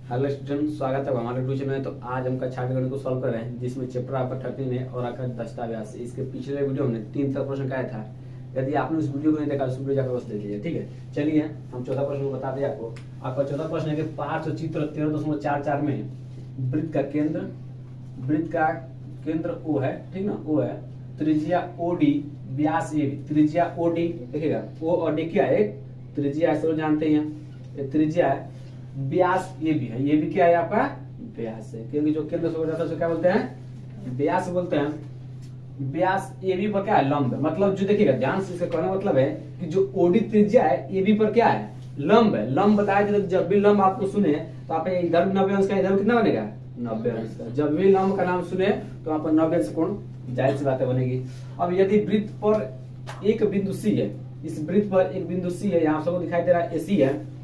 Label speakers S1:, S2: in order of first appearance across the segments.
S1: Hello student, स्वागत है हमारे ट्यूशन में। तो आज हम कक्षा गणित को सॉल्व कर रहे हैं, जिसमें चैप्टर आपका 13 है और आपका दस्तावेज। इसके पिछले वीडियो में 3 तक प्रश्न का था। यदि आपने उस वीडियो को नहीं देखा उस वीडियो जाकर बस देख लीजिए, ठीक है। चलिए हम चौथा प्रश्न को बता दें आपको। आपका चौथा प्रश्न है कि पार्श्व चित्र 13.44 में वृत्त का केंद्र O है, ठीक ना, O है, त्रिज्या OD, व्यास AB। त्रिज्या OD देखिएगा, O और D क्या है, त्रिज्या है, सब जानते हैं, ये त्रिज्या है। व्यास ये भी है, ये भी क्या है आपका व्यास है, क्योंकि जो केंद्र से हो जाता है उसे क्या बोलते हैं, व्यास बोलते हैं। व्यास AB पर क्या है, लंब है। मतलब जो देखिएगा ध्यान से, इसका कहने मतलब है कि जो OD त्रिज्या है AB पर क्या है, लंब है। लंब बताया, जब भी लंब आपको सुने तो आप इधर 90 अंश का, इधर कितना बनेगा 90 अंश का। जब भी लंब का नाम सुने तो आप 90 अंश कोण, जाहिर सी बातें बनेगी। अब यदि वृत्त पर एक बिंदु C है, इस वृत्त पर एक बिंदु C है, यहाँ सबको दिखाई दे रहा है AC है,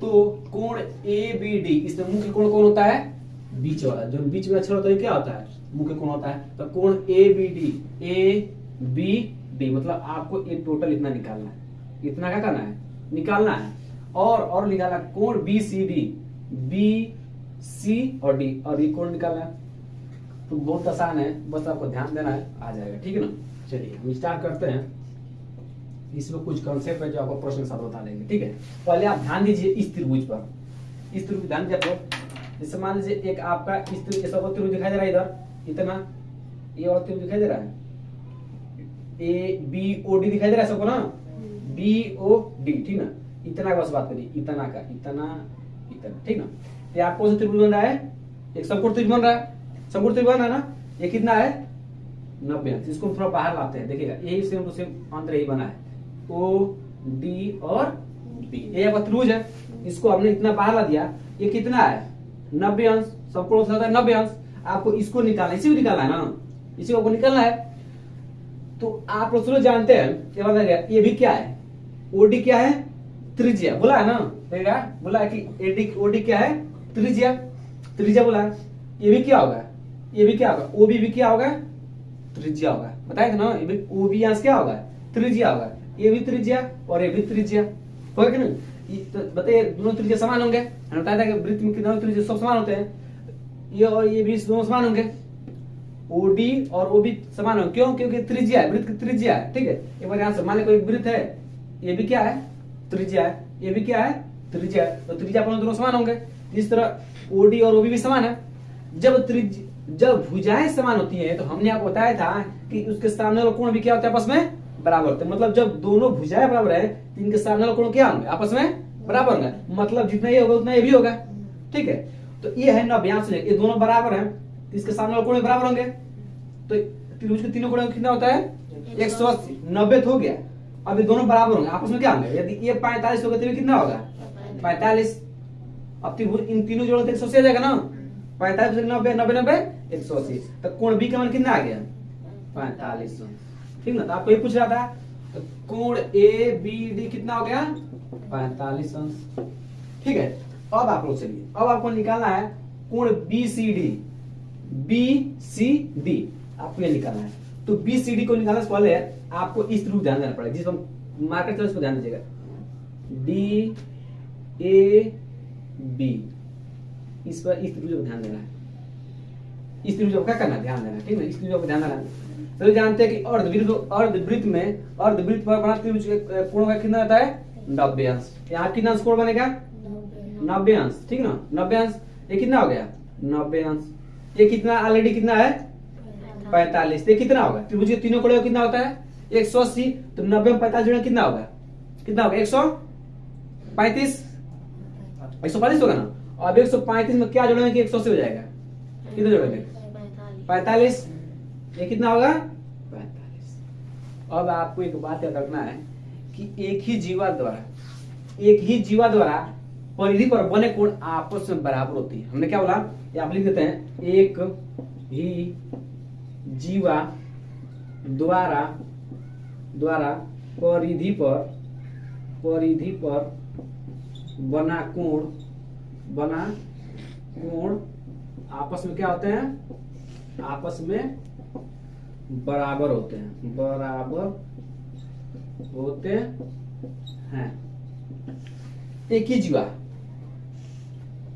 S1: तो कोण ABD, इसमें मुख्य कोण कौन होता है, बीच वाला, जो बीच में अक्षर होता है क्या होता है, मुख्य कोण होता है। तो कोण ABD मतलब आपको ये टोटल इतना निकालना है, इतना क्या करना है, निकालना है। और निकालना कोण BCD, BC और D, और ये कोण निकालना है। तो बहुत आसान है, बस आपको ध्यान देना है, आ जाएगा, ठीक है ना। चलिए हम स्टार्ट करते हैं। इसमें कुछ कॉन्सेप्ट है जो आपको प्रश्न साथ बता देंगे, ठीक है। पहले आप ध्यान दीजिए इस त्रिभुज पर, इस त्रिभुज ध्यान दीजिए आपको। जैसे मान लीजिए एक आपका इस त्रिभुज दिखाई दे रहा है, इधर इतना, ये और त्रिभुज दिखाई दे रहा है, ABOD दिखाई दे रहा है सबको ना, BOD, ठीक ना। इतना का बस बात करिए, इतना का, इतना, ठीक ना। ये आपको कौन सा त्रिभुज बन रहा है, एक समकोण त्रिभुज बन रहा है, समकोण त्रिभुज बन रहा है ना। ये कितना है 90 अंश। इसको थोड़ा बाहर लाते हैं, देखिएगा यही सेम टू सेम अंतर यही बना है, OD और B। ये आपका त्रिभुज है, इसको हमने इतना बाहर ला दिया। ये कितना है 90 अंश, सबको 90 अंश। आपको इसको निकालना, इसी को निकालना है ना, इसी को आपको निकालना है। तो आप लोग जानते हैं ये बता गया, ये भी क्या है, OD क्या है, त्रिज्या बोला है ना, देखिएगा बोला है कि OD क्या है, त्रिज्या बोला है। ये भी क्या होगा, ये भी क्या होगा, OB भी क्या होगा, त्रिज्या होगा, बताया था ना। ये भी OB अंश क्या होगा, त्रिज्या होगा। ये भी त्रिज्या और ये भी त्रिज्या होगा कि नहीं। तो बताइए दोनों त्रिज्या समान होंगे, हमने बताया था कि वृत्त में कितने त्रिज्या सब समान होते हैं। ये और ये भी दोनों समान होंगे, OD और OB समान होंगे। क्यों, क्योंकि त्रिज्या है, वृत्त की त्रिज्या है, ठीक है। एक बार यहाँ से मान ले कोई वृत्त है, ये भी क्या है, त्रिज्या है, ये भी क्या है, त्रिज्या है, तो त्रिज्या पर दोनों समान होंगे। इस तरह OD और OB भी समान है। जब भुजाएं समान होती है तो हमने आपको बताया था कि उसके सामने वाला कोण भी क्या होता है, आपस में बराबर होते हैं। मतलब जब दोनों भुजाएं बराबर है तो इनके सामने वाला कोण क्या होंगे, आपस में बराबर होंगे। मतलब जितना ये होगा उतना ये भी होगा, ठीक है। तो ये है 90 अंश, ये दोनों बराबर हैं, इसके सामने वाला कोण बराबर होंगे। तो त्रिभुज के तीनों कोण कितना होता है 180, 90 हो गया। अब ये दोनों बराबर होंगे, आपस में क्या होंगे, यदि ये 45 होगा तो ये कितना होगा 45। अब त्रिभुज इन तीनों जोड़ो तो 180 आ जाएगा ना, 45 से 90, 90 180। तो कोण B का मान कितना आ गया 45, ठीक ना। तो आपको ये पूछ रहा था, तो कोण ABD कितना हो गया 45 अंश, ठीक है। अब आप लोग चलिए, अब आपको निकालना है कोण BCD, आपको ये निकालना है। तो BCD को निकालने से पहले आपको इस त्रिभुज ध्यान देना पड़ेगा, जिस पर मार्कर चल, इसको ध्यान दीजिएगा, DAB, इस पर इस त्रिभुज को ध्यान देना है। इस त्रिभुज को क्या करना है, ध्यान देना, ठीक है। इस त्रिभुज को ध्यान देना है। तो जानते हैं कि अर्धवृत्त पर बना त्रिभुज कोण का कितना होता है 90 अंश। यहाँ कितना अंश कोण बनेगा 90 अंश, ठीक ना, 90 अंश। ये कितना हो गया 90 अंश। ये कितना ऑलरेडी कितना है 45। ये कितना होगा, त्रिभुज के तीनों कोण कितना होता है 180। तो 90 में 45 जोड़ना कितना होगा, कितना होगा 135, 135 होगा ना। अब 135 में क्या जोड़ेंगे कि 180 हो जाएगा, कितना जोड़ेंगे 45। ये कितना होगा 45। अब आपको एक बात याद रखना है कि एक ही जीवा द्वारा परिधि पर बने कोण आपस में बराबर होती है। हमने क्या बोला, ये आप लिख देते हैं, एक ही जीवा द्वारा परिधि पर बना कोण आपस में क्या होते हैं, आपस में बराबर होते हैं। एक ही जीवा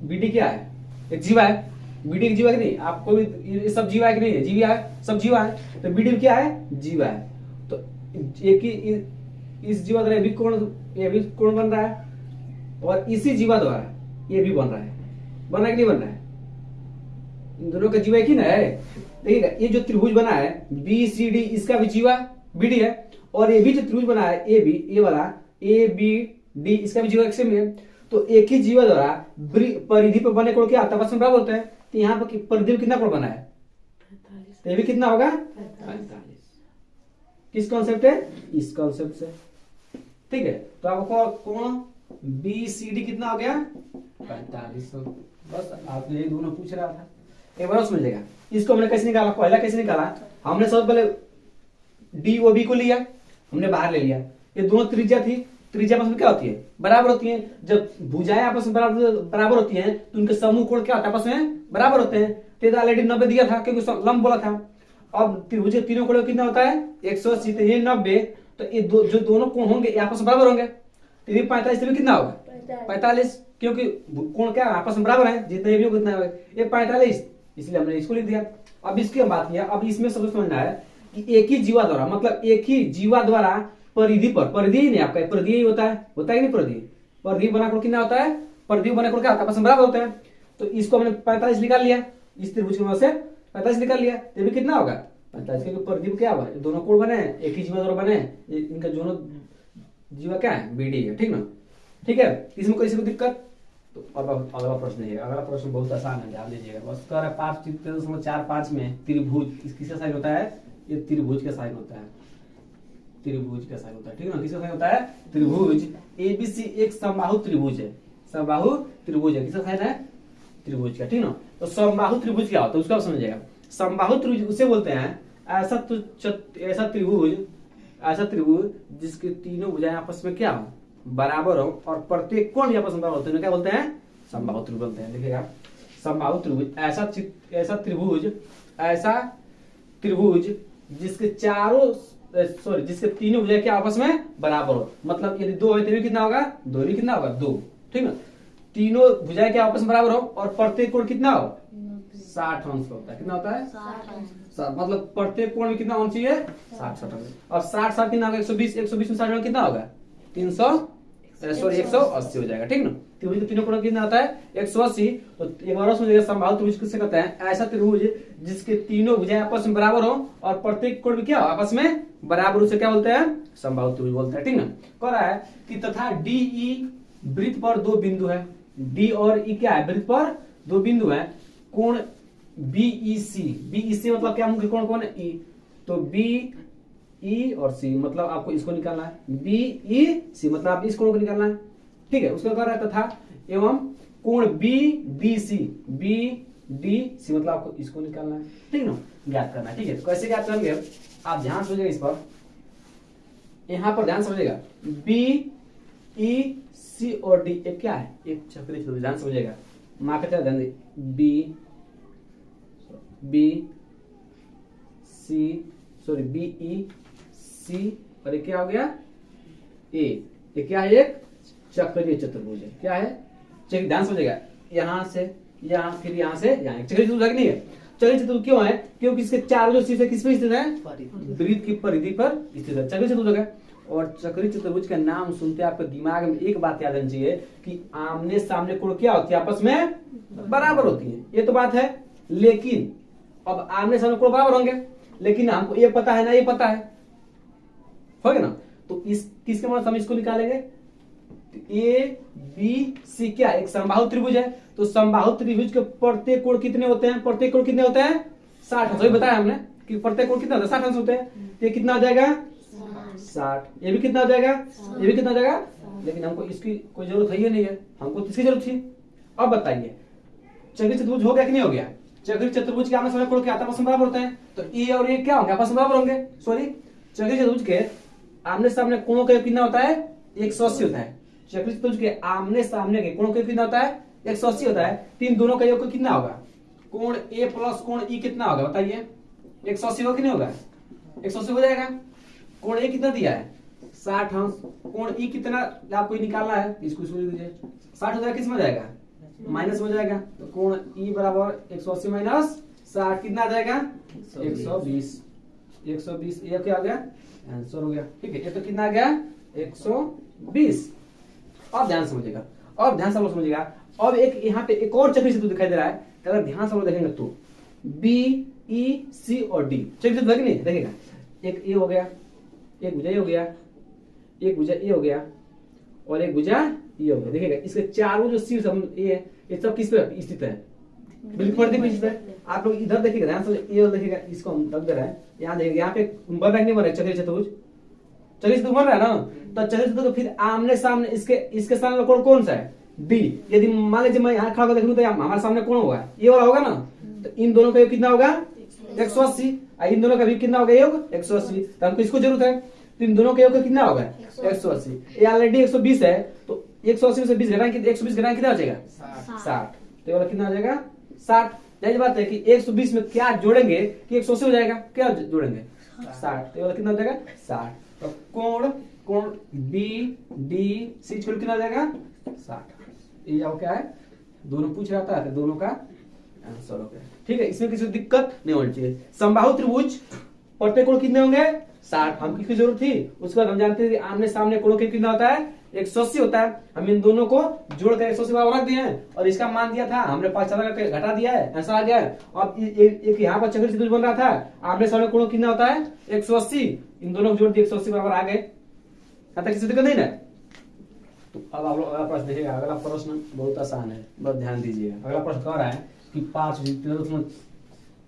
S1: बीडी क्या है? एक जीवा है। बीडी एक जीवा है कि नहीं? आपको भी ये सब जीवा है कि नहीं है? जीवा है, सब जीवा है। तो बीडी क्या है? जीवा है। तो एक ही इस जीवा द्वारा ये भी कोण बन रहा है और इसी जीवा द्वारा ये भी बन रहा है। बन रहा है कि नहीं बन रहा है? इन दोनों का जीवा एक ही ना है। देखिएगा ये जो त्रिभुज बना है बी सी डी, इसका भी जीवा बीडी है। और ये भी जो त्रिभुज बना है ए बी, ये वाला ए बी डी, इसका भी जीवा एक सेम है। तो एक ही जीवा द्वारा परिधि पर बने कोण क्या आपस में बराबर होता है। तो यहाँ पर परिधि में कितना कोण बना है? तो ये भी कितना होगा? 45। किस कॉन्सेप्ट है? इस कॉन्सेप्ट से। ठीक है, तो आपको कोण बी सी डी कितना हो गया? 45। बस आप ये दोनों पूछ रहा था, एक बार समझ लेगा। इसको हमने कैसे निकाला? पहला कैसे निकाला? हमने सबसे पहले डी ओ बी को लिया, हमने बाहर ले लिया। ये दोनों त्रिज्या थी, त्रिज्या आपस में क्या होती है? बराबर होती है। जब भुजाएं आपस में बराबर होती हैं तो उनके समूह कोण क्या होता है? आपस में बराबर होते हैं। तो ऑलरेडी 90 दिया था क्योंकि लंब बोला था। अब त्रिभुज के तीनों कोण कितना होता है? 180। तो ये 90, तो ये जो दोनों कोण होंगे ये आपस में बराबर होंगे। तो ये 45, तो कितना होगा? 45, क्योंकि कोण क्या आपस में बराबर है, जितने भी हो उतना होगा। ये 45, इसलिए हमने इसको लिख दिया। अब इसकी हम बात किया। अब इसमें सबसे समझना है कि एक ही जीवा द्वारा, मतलब एक ही जीवा द्वारा परिधि पर, परिधि ही नहीं आपका परिधि ही होता है कि नहीं? परिधि बना कोण कितना होता है? परिधि बना कोण क्या आपस में बराबर होता है। तो इसको हमने 45 निकाल लिया, इस त्रिभुज की से 45 निकाल लिया। तो भी कितना होगा? 45, क्योंकि परिधि क्या हुआ? दोनों कोण बने हैं, एक ही जीवा द्वारा बने हैं। इनका दोनों जीवा क्या है? बीडी है। ठीक ना? ठीक है, इसमें किसी को दिक्कत? तो अब अगला प्रश्न है। अगला प्रश्न बहुत आसान है, ध्यान दीजिएगा। बस कर 5.45 में त्रिभुज किसका साइन होता है? ये त्रिभुज का साइन होता है। त्रिभुज का साइन होता है। ठीक है ना? किसका साइन होता है? त्रिभुज एबीसी एक समबाहु त्रिभुज है। समबाहु त्रिभुज है। किसका साइन है? त्रिभुज का। ठीक ना? तो समबाहु त्रिभुज क्या होता है उसका समझिएगा। समबाहु त्रिभुज उसे बोलते हैं ऐसा त्रिभुज जिसके तीनों भुजाएं आपस में क्या हो? बराबर हो और प्रत्येक कोण भी आपस में बराबर होते हैं। क्या बोलते हैं? समबाहु त्रिभुज बोलते हैं। देखिएगा, समबाहु त्रिभुज ऐसा त्रिभुज जिसके जिसके तीनों भुजाएं क्या आपस में बराबर हो। मतलब यदि 2 है तो कितना होगा? 2 कितना होगा? 2। ठीक है, तीनों भुजाएं क्या आपस में बराबर हो और प्रत्येक कोण कितना हो? 60 अंश होता है। कितना होता है? 60। मतलब प्रत्येक कोण में कितना होना चाहिए? 60 अंश। और 60 कितना होगा? 120 में 60 कितना होगा? 180 हो जाएगा। ठीक ना? त्रिभुज के तीनों कोण कितना आता है? 180। तो एक बार समझिएगा, समबाहु त्रिभुज किसे कहते हैं? ऐसा त्रिभुज जिसके तीनों भुजाएं आपस में बराबर हो और प्रत्येक कोण भी क्या हो? आपस में बराबर, उसे क्या बोलते हैं? समबाहु त्रिभुज बोलते हैं। ठीक ना? कह रहा है कि तथा डी ई वृत्त पर 2 बिंदु है। डी और ई क्या है? वृत्त पर 2 बिंदु है। कोण बीईसी मतलब क्या? मुख्य कोण कौन है? ई। तो बी ई और सी, मतलब आपको इसको निकालना है। बी ई सी मतलब आप इस कोण को निकालना है। ठीक है, उसका कह रहा है तथा एवं कोण B D C, B D C मतलब आपको इसको निकालना है। ठीक ना? ज्ञात करना है। ठीक है, कैसे ज्ञात करेंगे? आप ध्यान समझिएगा इस पर, यहां पर ध्यान समझिएगा। बी ई सी और डी एक क्या है? एक चक्रीय त्रिभुज। ध्यान समझिएगा, मां का ध्यान दे। बी ई सी और ये क्या हो गया? ए। ये क्या है? एक चक्रीय चतुर्भुज है। क्या है? चलिए ध्यान समझिएगा, यहां से यहां, फिर यहां से यहां। चक्रीय चतुर्भुज नहीं है। चक्रीय चतुर्भुज क्यों है? क्योंकि इसके चारों जो शीर्ष किस पे स्थित है? वृत्त की परिधि पर स्थित है। चक्रीय चतुर्भुज है। और चक्रीय चतुर्भुज का नाम सुनते आपके दिमाग में एक बात याद आनी चाहिए कि आमने सामने कोण क्या होती है? आपस में बराबर होती है। ये तो बात है, लेकिन अब आमने सामने कोण बराबर होंगे, लेकिन हमको ये पता है ना, ये पता है, हो गया ना? तो इस किसके मदद हम इसको निकालेंगे? ए बी सी क्या? एक समबाहु त्रिभुज है। तो समबाहु त्रिभुज के प्रत्येक कोण कितने होते हैं? प्रत्येक कोण कितने होते हैं? 60 अंश। बताया हमने कि प्रत्येक कोण कितना होता है? 60 अंश होते हैं। ये कितना हो जाएगा? 60। ये भी कितना हो जाएगा? ये भी कितना हो जाएगा? लेकिन हमको इसकी कोई जरूरत है ही नहीं है, हमको किसकी जरूरत थी? अब बताइए, चक्रीय चतुर्भुज हो गया कि नहीं हो गया? चक्रीय चतुर्भुज के आमने सामने कोण क्या आपस में बराबर होते हैं। तो ए और ए क्या होंगे? आपस में बराबर होंगे। सॉरी, चक्रीय चतुर्भुज के आमने सामने कोणों का कितना होता है? 180 होता है। चक्रीय चतुर्भुज के आमने सामने के कोणों का कितना होता है? 180 होता है। तीन दोनों का योग कितना होगा? कोण ए प्लस कोण ई कितना होगा? बताइए, 180 होगा कि नहीं होगा? 180 हो जाएगा। कोण ए कितना दिया है? 60 अंश। कोण ई कितना आपको निकालना है? इसको लिख दीजिए। 60 हो जाएगा, किस में जाएगा? माइनस हो जाएगा, तो कोण ई बराबर 180 माइनस 60 कितना आ जाएगा 120। 120 ये क्या आ गया आंसर हो गया। ठीक है, ये तो कितना आ गया 120। अब ध्यान समझिएगा, अब ध्यान से लोग समझिएगा। अब एक यहाँ पे एक और चक्री सेतु दिखाई दे रहा है, अगर ध्यान से लोग देखेंगे तो बी ई सी और डी चक्री सेतु नहीं देखेगा। एक ए हो गया, एक भुजा ए हो गया, एक भुजा ए हो गया और एक भुजा ये हो गया। देखिएगा इसके चारों जो शीर्ष ए है ये सब किस पे स्थित है, बिल्कुल प्रति पे स्थित है। आप लोग इधर देखिएगा ध्यान से, ए देखिएगा, इसको हम रख दे रहे हैं यहाँ। देखिएगा यहाँ पे बन रहा है नहीं बन रहा है चक्री चतुर्भुज, चक्री चतुर्भुज बन रहा है ना, तो चक्री चतुर्भुज फिर आमने सामने इसके सामने कोण कौन सा है डी। यदि मान लीजिए मैं यहाँ खड़ा होकर देख लूं तो हमारे सामने कौन होगा ये वाला होगा ना, तो इन दोनों का योग कितना होगा 180, इन दोनों का भी कितना होगा योग 180। तो हमको इसको जरूरत है, तो इन दोनों का योग कितना होगा 180। ये ऑलरेडी 120 है, तो 180 में से 20 घटाएंगे, 120 घटाएंगे कितना हो जाएगा 60। तो ये वाला कितना हो जाएगा 60। यही बात है कि 120 में क्या जोड़ेंगे कि 180 हो जाएगा, क्या जोड़ेंगे 60। तो ये वाला कितना हो जाएगा 60। तो कोण बी डी सी छोड़ कितना हो जाएगा 60। ये क्या है दोनों पूछ रहा था, तो दोनों का आंसर हो गया। ठीक है, इसमें किसी दिक्कत नहीं होनी चाहिए। समबाहु त्रिभुज प्रत्येक कोण कितने होंगे 60। हम किसकी जरूरत थी, उसके बाद हम जानते हैं कि आमने सामने कोणों के कितना होता है 180 होता है। हम इन दोनों को जोड़कर 180 बराबर रख दिए हैं और इसका मान दिया था हमने 5 करके घटा दिया है, आंसर आ गया है। अब एक यहाँ पर चक्र त्रिभुज बन रहा था, आमने सामने कोण कितना होता है 180, इन दोनों को जोड़ दिए 180 बराबर आ गए। किसी दिक्कत नहीं ना। तो अब आप लोग अगला प्रश्न देखिएगा। अगला प्रश्न बहुत आसान है, बस ध्यान दीजिएगा। अगला प्रश्न कह रहा है कि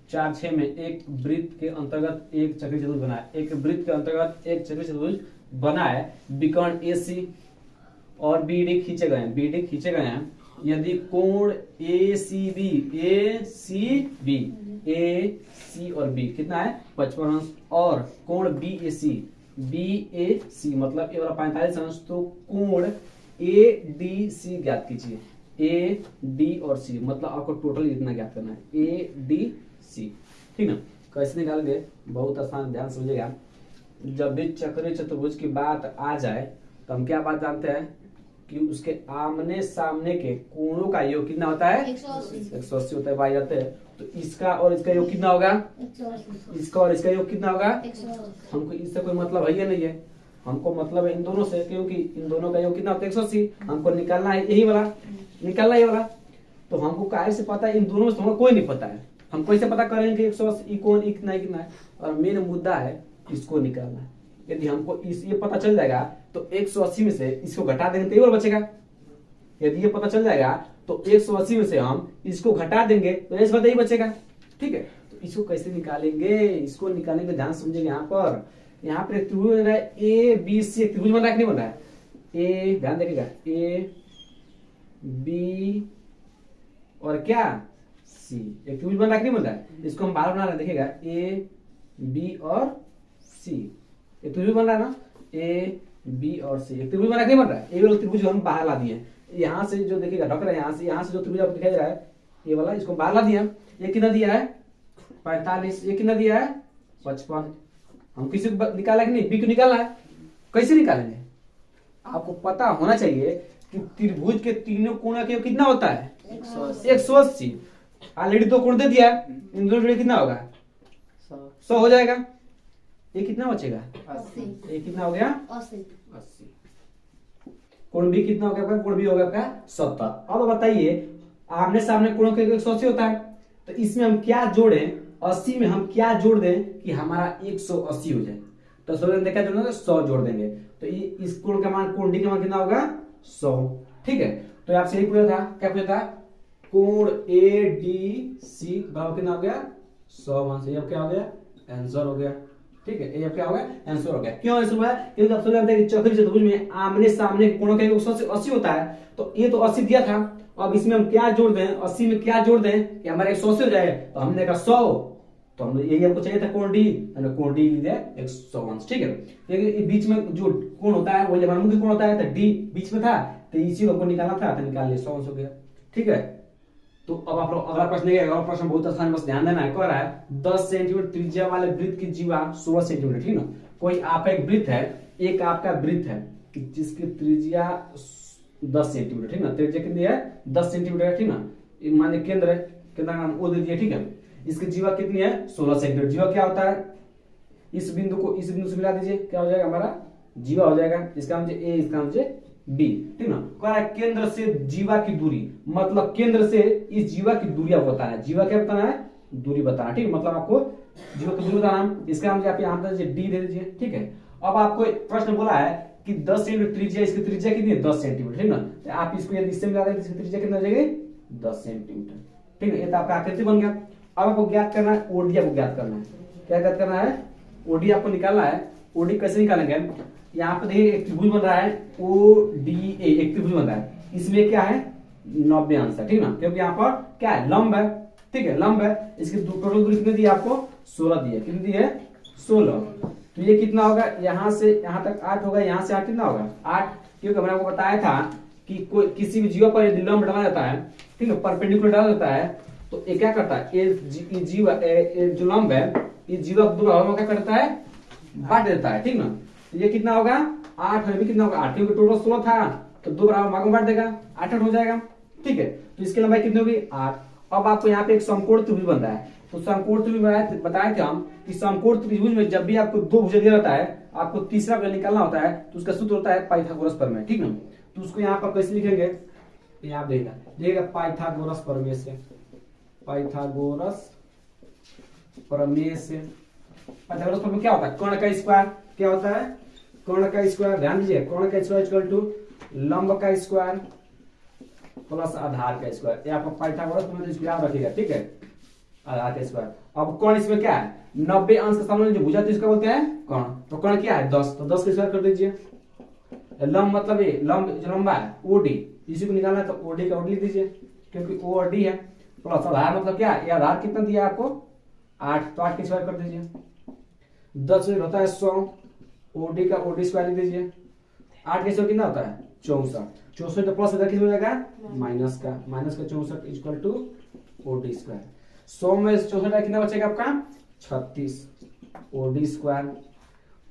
S1: 4-6 में एक वृत्त के अंतर्गत एक चक्री चतुर्भुज बना है, एक वृत्त के अंतर्गत एक चक्री चतुर्भुज बना है, विकर्ण AC और BD खींचे गए हैं, BD खींचे गए हैं। यदि कोण ACB AC और B कितना है 55 अंश और कोण BAC मतलब ये वाला 45 अंश, तो कोण ADC ज्ञात कीजिए। AD और C मतलब आपको टोटल इतना ज्ञात करना है ADC। ठीक ना, कैसे निकालेंगे बहुत आसान, ध्यान समझिएगा। जब भी चक्रीय चतुर्भुज की बात आ जाए तो हम क्या बात जानते हैं कि उसके आमने सामने के कोणों का योग कितना होता है 180 होता है, पाए जाते हैं। तो इसका और इसका योग कितना होगा 180, इसका और इसका योग कितना होगा 180। हमको इससे कोई मतलब है या नहीं है, हमको मतलब है इन दोनों से, क्योंकि इन दोनों का योग कितना होता है 180। हमको निकालना है यही वाला, निकालना है ये वाला। तो हमको काहे से पता है, इन दोनों से हमको कोई नहीं पता है, हम कैसे पता करेंगे 180 कोण कितना है कितना है। और मेन मुद्दा है इसको निकालना है। यदि हमको ये पता चल जाएगा तो 180 में से इसको घटा देंगे तो ये बचेगा। यदि ये पता चल जाएगा तो 180 में से हम इसको घटा देंगे तो इस बात यही बचेगा। ठीक है, तो इसको कैसे निकालेंगे, इसको निकालने का ध्यान समझेंगे। यहाँ पर एक त्रिभुज बन रहा है ABC, एक त्रिभुज बन रहा है कि नहीं बन रहा है, ए ध्यान देखिएगा AB और क्या C, एक त्रिभुज बन रहा है कि नहीं बन रहा है। इसको हम बाहर बना रहे हैं, देखिएगा AB और C, एक त्रिभुज बन रहा है ना AB और C, एक त्रिभुज बन रहा है कि नहीं बन रहा है। ये वाला त्रिभुज हम बाहर ला दिए, यहाँ से जो देखिएगा डॉक्टर यहाँ से जो त्रिभुज आपको दिखाई दे रहा है ये वाला, इसको बाहर ला दिया। ये कितना दिया है 45, ये कितना दिया है 55। हम किसी को निकाला कि नहीं, B को निकालना है। कैसे निकालेंगे, आपको पता होना चाहिए कि त्रिभुज के तीनों कोणों का कितना होता है 180। ऑलरेडी 2 कोण दे दिया, इन दोनों जोड़े कितना होगा 100 हो जाएगा। ये कितना बचेगा 80, ये कितना हो गया 80। कोण B कितना हो गया आपका, कोण B हो गया आपका 70। अब बताइए आमने सामने कोणों के 180 होता है, तो इसमें हम क्या जोड़ें, 80 में हम क्या जोड़ दें कि हमारा 180 हो जाए। तो 100 देखा जोड़ना तो 100 जोड़ देंगे, तो इस कोण का मान, कोण D का मान कितना होगा 100। ठीक है, तो आपसे यही पूछा था, क्या पूछा था, कोण ADC बराबर कितना हो गया 100 मान से। अब क्या हो गया आंसर हो गया। ठीक है, ये क्या हो गया आंसर हो गया। क्यों आंसर हुआ, क्योंकि आप जानते हैं कि चक्रीय चतुर्भुज में आमने सामने कोणों का योग 180 होता है, तो ये तो 80 दिया था। अब इसमें हम क्या जोड़ दें, 80 में क्या जोड़ दें कि हमारे 180 हो जाए। तो हमने कहा 100, तो हमने यही हमको चाहिए था कोण D, हमने कोण D लिख दिया 100। ठीक है, ये बीच में जो कोण होता है वही हमारा मुख्य कोण होता है, तो D बीच में था, तो इसी को हमको निकालना था, तो निकाल लिया 100 हो गया। ठीक है, तो अब आप लोग अगला प्रश्न देखिए। अगला प्रश्न बहुत आसान, बस ध्यान देना है। कह रहा है 10 सेंटीमीटर त्रिज्या वाले वृत्त की जीवा 16 सेंटीमीटर। ठीक ना, कोई आपका एक वृत्त है, एक आपका वृत्त है जिसकी त्रिज्या 10 सेंटीमीटर, ठीक ना। त्रिज्या कितनी है 10 सेंटीमीटर है, ठीक ना। ये माने केंद्र है, केंद्र का नाम ओ दे दिया, ठीक है। इसकी जीवा कितनी है 16 सेंटीमीटर। जीवा क्या होता है, इस बिंदु को इस बिंदु से मिला दीजिए, क्या हो जाएगा हमारा जीवा हो जाएगा। इसका नाम ए, इसका नाम बी, ठीक ना। कह रहा है केंद्र से जीवा की दूरी, मतलब केंद्र से इस जीवा की दूरिया बताना है। जीवा क्या बताना है, दूरी बताना, ठीक। मतलब आपको जीवा की दूरी बताना है। इसका नाम आप यहाँ पर डी दे दीजिए, ठीक है। अब आपको प्रश्न बोला है कि 10 सेंटीमीटर त्रिज्या, इसकी त्रिज्या कितनी है 10 सेंटीमीटर, ठीक ना। तो आप इसको यदि इससे मिला देंगे, इसकी त्रिज्या कितना हो जाएगी 10 सेंटीमीटर, ठीक है। ये तो आपका आकृति बन गया। अब आपको ज्ञात करना है ओडी, आपको ज्ञात करना है। क्या ज्ञात करना है, ओडी आपको निकालना है। ओडी कैसे निकालेंगे, यहाँ पे देखिए एक त्रिभुज बन रहा है ODA, एक त्रिभुज बन रहा है। इसमें क्या है 90 अंश है, ठीक ना, क्योंकि यहाँ पर क्या है लंब है, ठीक है, लंब है। इसकी टोटल दूरी कितनी दी आपको 16 दी है, कितनी दी है 16। तो ये कितना होगा, यहाँ से यहाँ तक 8 होगा, यहाँ से 8 कितना होगा 8, क्योंकि मैंने आपको बताया था कि कोई किसी भी जीवा पर यदि लंब डाला जाता है, ठीक है, परपेंडिकुलर डाला जाता है, तो ये क्या करता है, ये जीवा जो लंब है, ये जीवा दो भागों में क्या करता है बांट देता है, ठीक ना। तो ये कितना होगा 8, और भी कितना होगा 8, क्योंकि टोटल 16 था, तो दो बराबर भागों में बांट देगा, 8 हो जाएगा, ठीक है। तो इसकी लंबाई कितनी होगी 8। अब आपको यहाँ पे एक समकोण त्रिभुज बन रहा है। तो समकोण त्रिभुज बताया था हम कि समकोण त्रिभुज में जब भी आपको दो भुजा दिया जाता है, आपको तीसरा भुजा निकालना होता है, तो उसका सूत्र होता है पाइथागोरस प्रमेय, ठीक ना। तो उसको यहाँ पर कैसे लिखेंगे, यहाँ देखिएगा पाइथागोरस प्रमेय से, पाइथागोरस प्रमेय से। पाइथागोरस प्रमेय क्या होता है, कर्ण का स्क्वायर, क्या होता है कर्ण का स्क्वायर, ध्यान दीजिए, कर्ण का स्क्वायर इक्वल टू लंब का स्क्वायर प्लस आधार का स्क्वायर। ये आपको पाइथागोरस प्रमेय इसको याद रखिएगा, ठीक है, आधार का स्क्वायर। अब कर्ण इसमें क्या है 90 अंश के सामने जो भुजा, तो इसका बोलते हैं कर्ण। तो कर्ण क्या है 10, तो 10 का स्क्वायर कर दीजिए। लंब मतलब ये लंब जो लंबा है OD, इसी को निकालना है, तो OD का OD लिख दीजिए, क्योंकि O और D है। प्लस आधार मतलब क्या है, ये आधार कितना दिया आपको 8, तो 8 का स्क्वायर कर दीजिए। 10 होता है 100, OD का OD स्क्वायर लिख दीजिए। 8 का स्क्वायर कितना होता है 64, 64 तो प्लस इधर कितना हो जाएगा माइनस का 64 इक्वल टू OD स्क्वायर। 100 में 64 कितना बचेगा आपका 36 OD स्क्वायर।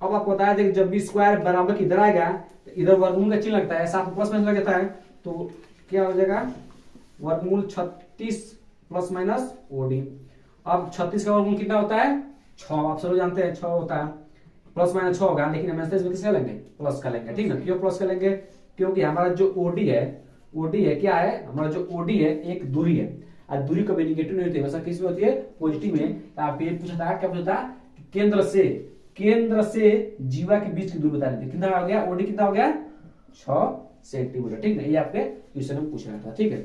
S1: अब आपको बताया था कि जब भी स्क्वायर बराबर इधर आएगा, तो इधर वर्गमूल का चिन्ह लगता है, साथ में प्लस माइनस लग जाता है, तो क्या हो जाएगा वर्गमूल 36 प्लस माइनस OD। अब 36 का वर्गमूल कितना होता है 6, आप सब जानते हैं 6 होता है, प्लस माइनस 6 होगा, लेकिन हम इसमें किसका लेंगे प्लस का लेंगे, ठीक ना। क्यों प्लस का लेंगे, क्योंकि हमारा जो OD है क्या है, हमारा जो OD है एक दूरी है, और दूरी कभी निगेटिव नहीं होती है, वैसा किस में होती है पॉजिटिव में। तो आप ये पूछा था क्या पूछा था, केंद्र से जीवा के बीच की दूरी बता रही थी, कितना हो गया OD कितना हो गया 6 सेंटीमीटर, ठीक ना। ये आपके क्वेश्चन में पूछ रहा था, ठीक है।